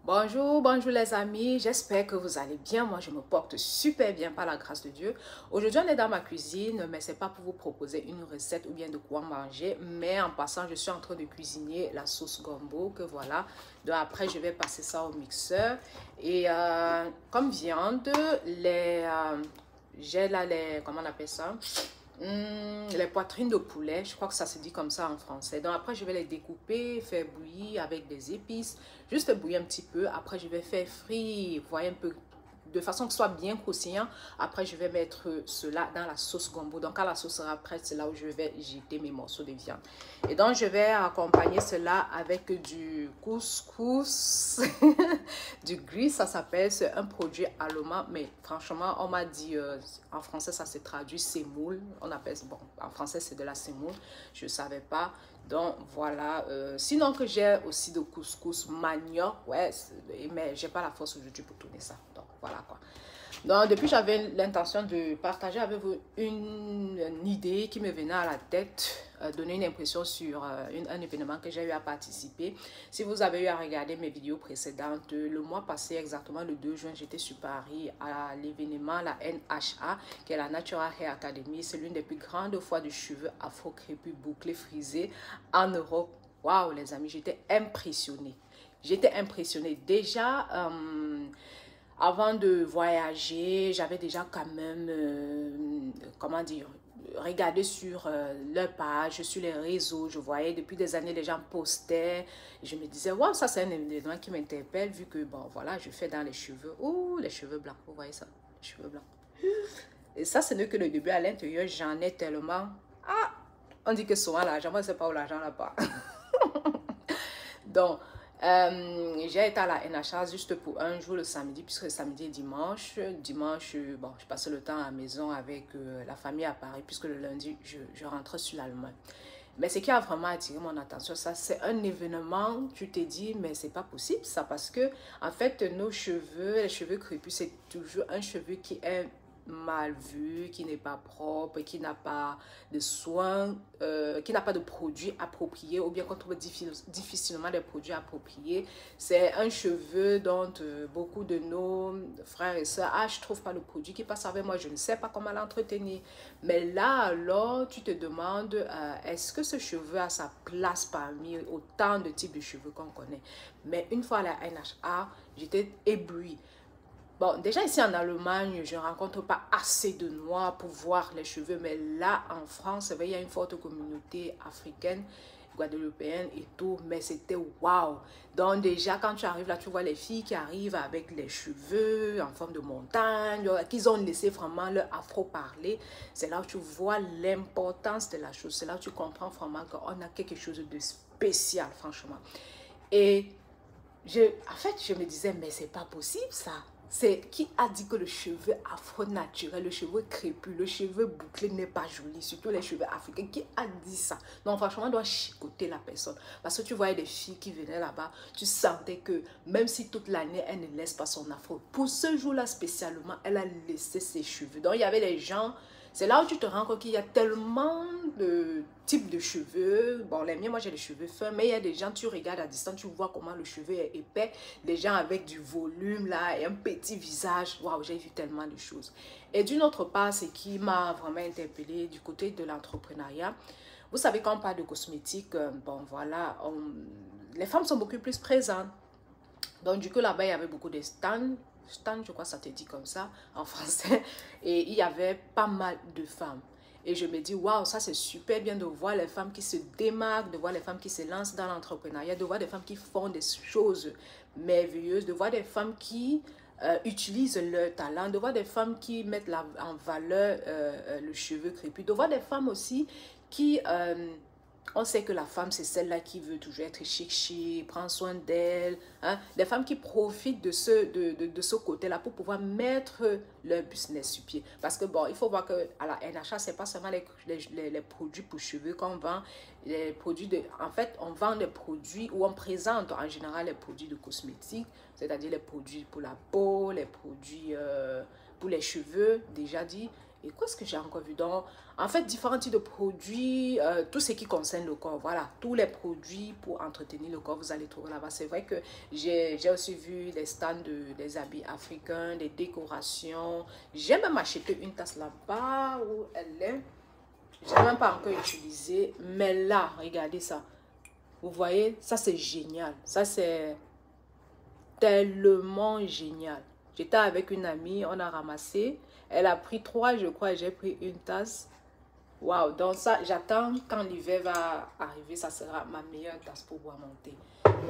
Bonjour, bonjour les amis, j'espère que vous allez bien. Moi, je me porte super bien par la grâce de Dieu. Aujourd'hui, on est dans ma cuisine, mais ce n'est pas pour vous proposer une recette ou bien de quoi manger. Mais en passant, je suis en train de cuisiner la sauce gombo que voilà. Donc après, je vais passer ça au mixeur. Et comme viande, j'ai là les, comment on appelle ça? Les poitrines de poulet, je crois que ça se dit comme ça en français. Donc après, je vais les découper, faire bouillir avec des épices. Juste bouillir un petit peu. Après, je vais faire frire, voyez un peu, de façon que ce soit bien croustillant. Après, je vais mettre cela dans la sauce gombo. Donc, quand la sauce sera prête, c'est là où je vais jeter mes morceaux de viande. Et donc, je vais accompagner cela avec du couscous, du gris, ça s'appelle. C'est un produit allemand, mais franchement, on m'a dit, en français, ça se traduit semoule. On appelle, bon, en français, c'est de la semoule. Je ne savais pas. Donc voilà, sinon que j'ai aussi de couscous manioc, ouais, mais j'ai pas la force aujourd'hui pour tourner ça. Donc voilà quoi. Donc depuis j'avais l'intention de partager avec vous une idée qui me venait à la tête, donner une impression sur un événement que j'ai eu à participer. Si vous avez eu à regarder mes vidéos précédentes, le mois passé exactement le 2 juin, j'étais sur Paris à l'événement, la NHA, qui est la Natural Hair Academy. C'est l'une des plus grandes foires de cheveux afro-crépus bouclés frisés en Europe. Waouh les amis, j'étais impressionnée. J'étais impressionnée. Déjà, avant de voyager, j'avais déjà quand même, comment dire, regardé sur leur page, sur les réseaux. Je voyais depuis des années les gens postaient. Je me disais, wow, ça c'est un événement qui m'interpelle vu que, bon, voilà, je fais dans les cheveux. Ouh, les cheveux blancs, vous voyez ça, les cheveux blancs. Et ça, ce n'est que le début. À l'intérieur, j'en ai tellement. Ah, on dit que souvent l'argent, moi, je ne sais pas où l'argent là-bas. Donc, j'ai été à la NHA juste pour un jour le samedi, puisque samedi et dimanche. Dimanche, bon, je passais le temps à la maison avec la famille à Paris, puisque le lundi, je rentrais sur l'Allemagne. Mais ce qui a vraiment attiré mon attention, ça, c'est un événement, tu te dis, mais c'est pas possible ça, parce que, en fait, nos cheveux, les cheveux crépus, c'est toujours un cheveu qui est mal vu, qui n'est pas propre, qui n'a pas de soins, qui n'a pas de produits appropriés, ou bien qu'on trouve difficilement des produits appropriés. C'est un cheveu dont beaucoup de nos frères et sœurs, ah, je trouve pas le produit qui passe avec moi, je ne sais pas comment l'entretenir. Mais là, alors, tu te demandes, est-ce que ce cheveu a sa place parmi autant de types de cheveux qu'on connaît? Mais une fois à la NHA, j'étais éblouie. Bon, déjà ici en Allemagne, je ne rencontre pas assez de Noirs pour voir les cheveux. Mais là, en France, il y a une forte communauté africaine, guadeloupéenne et tout. Mais c'était waouh! Donc déjà, quand tu arrives là, tu vois les filles qui arrivent avec les cheveux en forme de montagne, qu'ils ont laissé vraiment leur afro parler. C'est là où tu vois l'importance de la chose. C'est là où tu comprends vraiment qu'on a quelque chose de spécial, franchement. Et en fait, je me disais, mais c'est pas possible ça. C'est qui a dit que le cheveu afro naturel, le cheveu crépus, le cheveu bouclé n'est pas joli, surtout les cheveux africains. Qui a dit ça? Non, franchement, on doit chicoter la personne. Parce que tu voyais des filles qui venaient là-bas, tu sentais que même si toute l'année, elle ne laisse pas son afro, pour ce jour-là spécialement, elle a laissé ses cheveux. Donc, il y avait les gens. C'est là où tu te rends compte qu'il y a tellement de types de cheveux. Bon, les miens, moi j'ai les cheveux fins, mais il y a des gens, tu regardes à distance, tu vois comment le cheveu est épais. Des gens avec du volume là et un petit visage. Waouh, j'ai vu tellement de choses. Et d'une autre part, ce qui m'a vraiment interpellée du côté de l'entrepreneuriat. Vous savez, quand on parle de cosmétiques, bon voilà, les femmes sont beaucoup plus présentes. Donc du coup là-bas, il y avait beaucoup de stands. Stand, je crois que ça te dit comme ça en français. Et il y avait pas mal de femmes. Et je me dis, waouh, ça c'est super bien de voir les femmes qui se démarquent, de voir les femmes qui se lancent dans l'entrepreneuriat, de voir des femmes qui font des choses merveilleuses, de voir des femmes qui utilisent leur talent, de voir des femmes qui mettent en valeur le cheveu crépus, de voir des femmes aussi qui... on sait que la femme, c'est celle-là qui veut toujours être chic, prendre soin d'elle. Hein? Des femmes qui profitent de ce côté-là pour pouvoir mettre leur business sur pied. Parce que, bon, il faut voir qu'à la NHA, ce n'est pas seulement les produits pour cheveux qu'on vend. Les produits en fait, on vend des produits ou on présente en général les produits de cosmétiques, c'est-à-dire les produits pour la peau, les produits pour les cheveux, déjà dit. Et qu'est-ce que j'ai encore vu? Donc, en fait, différents types de produits, tout ce qui concerne le corps. Voilà, tous les produits pour entretenir le corps, vous allez trouver là-bas. C'est vrai que j'ai aussi vu des stands des habits africains, des décorations. J'ai même acheté une tasse là-bas où elle est. Je n'ai même pas encore utilisé. Mais là, regardez ça. Vous voyez, ça c'est génial. Ça c'est tellement génial. J'étais avec une amie, on a ramassé. Elle a pris 3, je crois, et j'ai pris une tasse. Waouh, donc ça, j'attends quand l'hiver va arriver, ça sera ma meilleure tasse pour boire mon thé.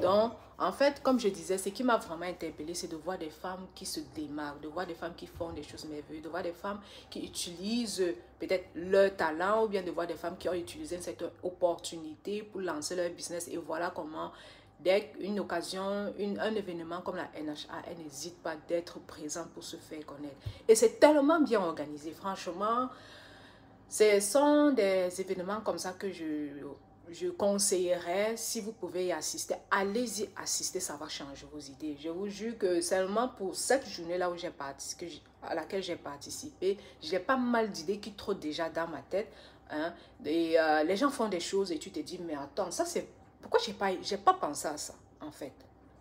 Donc, en fait, comme je disais, ce qui m'a vraiment interpellée, c'est de voir des femmes qui se démarquent, de voir des femmes qui font des choses merveilleuses, de voir des femmes qui utilisent peut-être leur talent ou bien de voir des femmes qui ont utilisé cette opportunité pour lancer leur business. Et voilà comment, dès qu'une occasion, un événement comme la NHA, elle n'hésite pas d'être présente pour se faire connaître. Et c'est tellement bien organisé, franchement. Ce sont des événements comme ça que je conseillerais, si vous pouvez y assister, allez-y assister, ça va changer vos idées. Je vous jure que seulement pour cette journée-là où j'ai participé, à laquelle j'ai participé, j'ai pas mal d'idées qui trottent déjà dans ma tête. Hein. Et les gens font des choses et tu te dis, mais attends, ça c'est... Pourquoi j'ai pas pensé à ça, en fait?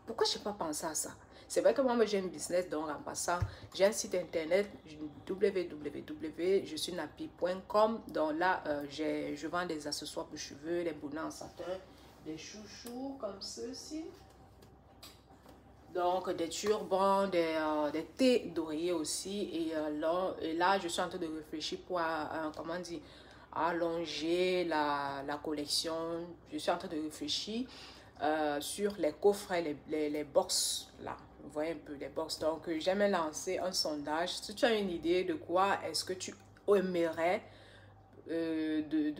Pourquoi j'ai pas pensé à ça? C'est vrai que moi, j'ai un business, donc en passant, j'ai un site internet www.jesuinappy.com. Donc là, je vends des accessoires pour cheveux, des bonnets en satin, des chouchous comme ceci. Donc des turbans, des thés d'oreiller aussi. Et là, je suis en train de réfléchir pour, comment dire, allonger la collection. Je suis en train de réfléchir sur les coffrets, les box là. Vous voyez un peu les box. Donc, j'aimerais lancer un sondage. Si tu as une idée de quoi est-ce que tu aimerais,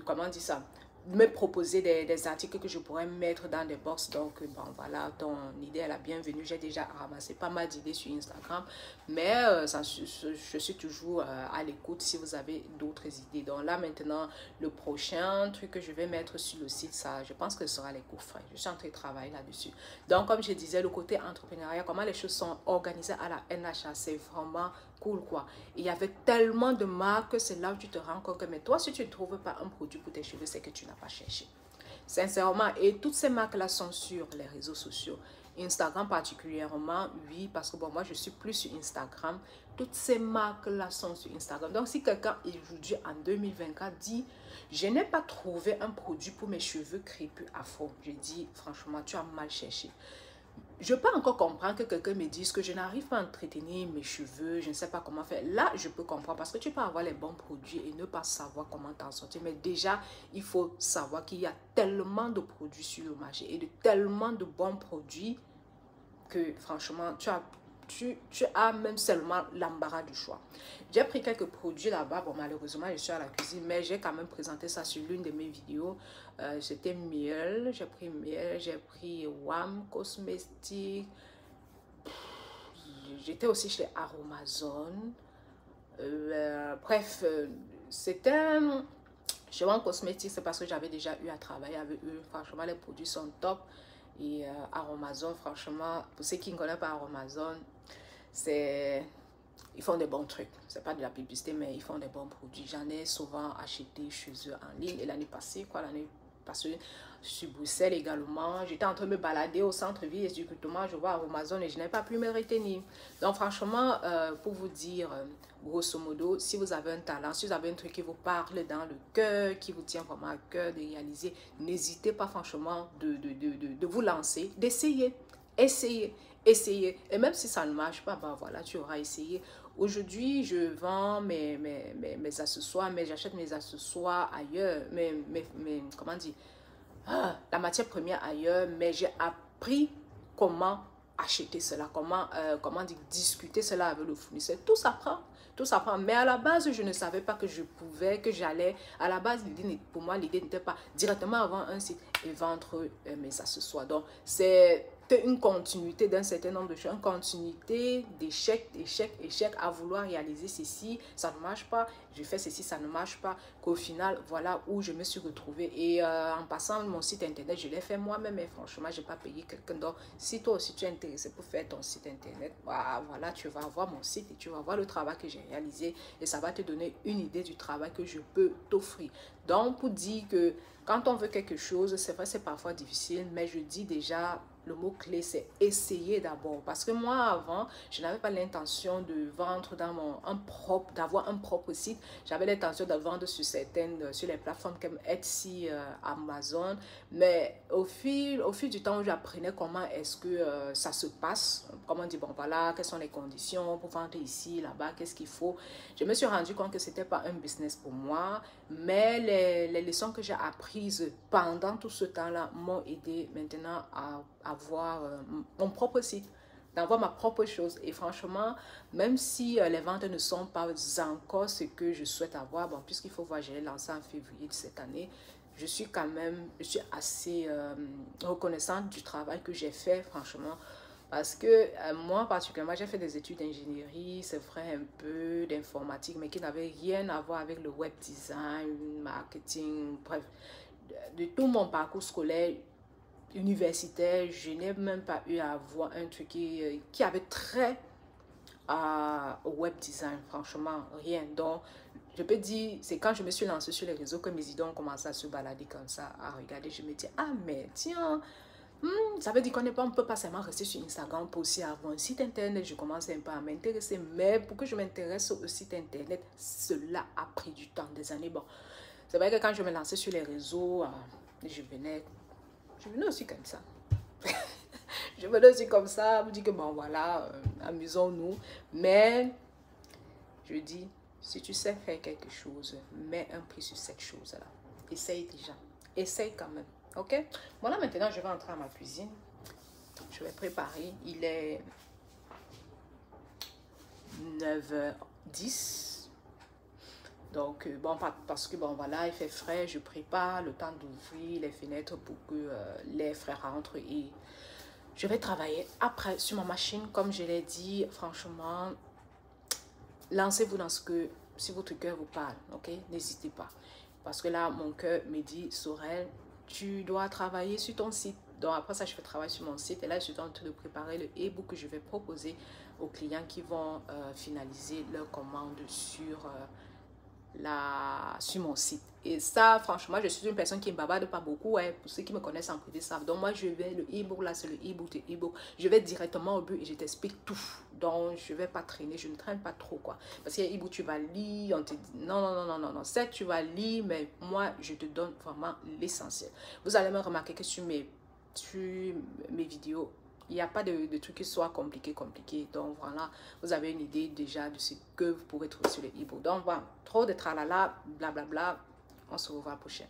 comment dire ça, me proposer des articles que je pourrais mettre dans des box. Donc, bon, voilà, ton idée est la bienvenue. J'ai déjà ramassé pas mal d'idées sur Instagram. Mais je suis toujours à l'écoute si vous avez d'autres idées. Donc là, maintenant, le prochain truc que je vais mettre sur le site, ça, je pense que ce sera les coffrets. Je suis en train de travailler là-dessus. Donc, comme je disais, le côté entrepreneuriat, comment les choses sont organisées à la NHA, c'est vraiment cool, quoi. Il y avait tellement de marques que c'est là où tu te rends compte que, mais toi, si tu ne trouves pas un produit pour tes cheveux, c'est que tu n'as pas cherché. Sincèrement, et toutes ces marques-là sont sur les réseaux sociaux. Instagram particulièrement, oui, parce que bon, moi, je suis plus sur Instagram. Toutes ces marques-là sont sur Instagram. Donc, si quelqu'un, aujourd'hui, en 2024, dit, je n'ai pas trouvé un produit pour mes cheveux crépus afro, je dis, franchement, tu as mal cherché. Je peux encore comprendre que quelqu'un me dise que je n'arrive pas à entretenir mes cheveux, je ne sais pas comment faire. Là, je peux comprendre parce que tu peux avoir les bons produits et ne pas savoir comment t'en sortir. Mais déjà, il faut savoir qu'il y a tellement de produits sur le marché et de tellement de bons produits que franchement, tu as même seulement l'embarras du choix. J'ai pris quelques produits là-bas. Bon, malheureusement, je suis à la cuisine, mais j'ai quand même présenté ça sur l'une de mes vidéos. C'était miel. J'ai pris miel. J'ai pris WAM Cosmétique. J'étais aussi chez Aromazone. Bref, c'était chez WAM Cosmétique. C'est parce que j'avais déjà eu à travailler avec eux. Franchement, les produits sont top. Et Aromazone, franchement, pour ceux qui ne connaissent pas Aromazone, ils font des bons trucs. C'est pas de la publicité, mais ils font des bons produits. J'en ai souvent acheté chez eux en ligne. Et l'année passée, sur Bruxelles également, j'étais en train de me balader au centre-ville et directement, je vois Aromazone et je n'ai pas pu me retenir. Donc, franchement, pour vous dire, grosso modo, si vous avez un talent, si vous avez un truc qui vous parle dans le cœur, qui vous tient vraiment à cœur de réaliser, n'hésitez pas franchement de vous lancer, d'essayer. Essayez. Et même si ça ne marche pas, bah voilà, tu auras essayé. Aujourd'hui, je vends mes accessoires, mais j'achète mes accessoires ailleurs. Comment dire? La matière première ailleurs, mais j'ai appris comment acheter cela, comment discuter cela avec le fournisseur. Tout s'apprend. Mais à la base, je ne savais pas que je pouvais, que j'allais. À la base, pour moi, l'idée n'était pas directement avoir un site et vendre mes accessoires. Donc, c'est une continuité d'un certain nombre de choses, une continuité d'échecs, échecs, échecs, à vouloir réaliser ceci, ça ne marche pas, je fais ceci, ça ne marche pas, qu'au final, voilà où je me suis retrouvée. Et en passant mon site internet, je l'ai fait moi-même, et franchement, je n'ai pas payé quelqu'un d'autre. Si toi aussi tu es intéressé pour faire ton site internet, voilà, tu vas voir mon site et tu vas voir le travail que j'ai réalisé et ça va te donner une idée du travail que je peux t'offrir. Donc, pour dire que quand on veut quelque chose, c'est vrai, c'est parfois difficile, mais je dis déjà, le mot-clé, c'est essayer d'abord. Parce que moi, avant, je n'avais pas l'intention de vendre d'avoir un propre site. J'avais l'intention de vendre sur les plateformes comme Etsy, Amazon. Mais au fil du temps, j'apprenais comment est-ce que ça se passe. Comment on dit, bon, voilà, quelles sont les conditions pour vendre ici, là-bas, qu'est-ce qu'il faut. Je me suis rendu compte que ce n'était pas un business pour moi. Mais les leçons que j'ai apprises pendant tout ce temps-là m'ont aidé maintenant à avoir mon propre site, d'avoir ma propre chose. Et franchement, même si les ventes ne sont pas encore ce que je souhaite avoir, bon, puisqu'il faut voir, je l'ai lancé en février de cette année, je suis assez reconnaissante du travail que j'ai fait, franchement. Parce que moi, particulièrement, j'ai fait des études d'ingénierie, c'est vrai, un peu d'informatique, mais qui n'avaient rien à voir avec le web design, marketing, bref. De tout mon parcours scolaire, universitaire, je n'ai même pas eu à voir un truc qui avait trait au web design, franchement, rien. Donc, je peux dire, c'est quand je me suis lancée sur les réseaux que mes idées ont commencé à se balader comme ça, à regarder, je me dis, ah mais tiens, ça veut dire on ne peut pas seulement rester sur Instagram pour aussi avoir un site internet. Je commence un peu à m'intéresser, mais pour que je m'intéresse au site internet, cela a pris du temps, des années. Bon, c'est vrai que quand je me lançais sur les réseaux, je venais aussi comme ça. Je venais aussi comme ça, vous dire que bon voilà, amusons-nous. Mais je dis, si tu sais faire quelque chose, mets un prix sur cette chose-là. Essaye déjà. Essaye quand même. Ok? Voilà, maintenant je vais entrer à ma cuisine. Je vais préparer. Il est 9h10. Donc, bon, parce que bon, voilà, il fait frais. Je prépare le temps d'ouvrir les fenêtres pour que l'air frais rentre et je vais travailler après sur ma machine. Comme je l'ai dit, franchement, lancez-vous dans ce que, si votre cœur vous parle, ok? N'hésitez pas. Parce que là, mon cœur me dit, Sorel, tu dois travailler sur ton site. Donc après ça, je fais travailler sur mon site. Et là, je suis en train de préparer le e-book que je vais proposer aux clients qui vont finaliser leur commande sur mon site. Et ça, franchement, je suis une personne qui ne bavarde pas beaucoup. Pour ceux qui me connaissent en privé savent. Donc moi, je vais, le e-book là, c'est le e-book de e-book. Je vais directement au but et je t'explique tout. Donc je ne vais pas traîner, je ne traîne pas trop quoi. Parce qu'il y a e-book, tu vas lire, on te dit non, non, non, non, non, non. Certes, tu vas lire, mais moi, je te donne vraiment l'essentiel. Vous allez me remarquer que sur mes vidéos, il n'y a pas de trucs qui soient compliqués. Donc voilà, vous avez une idée déjà de ce que vous pourrez trouver sur le e-book. Donc voilà, trop de tralala, blablabla. On se revoit à la prochaine.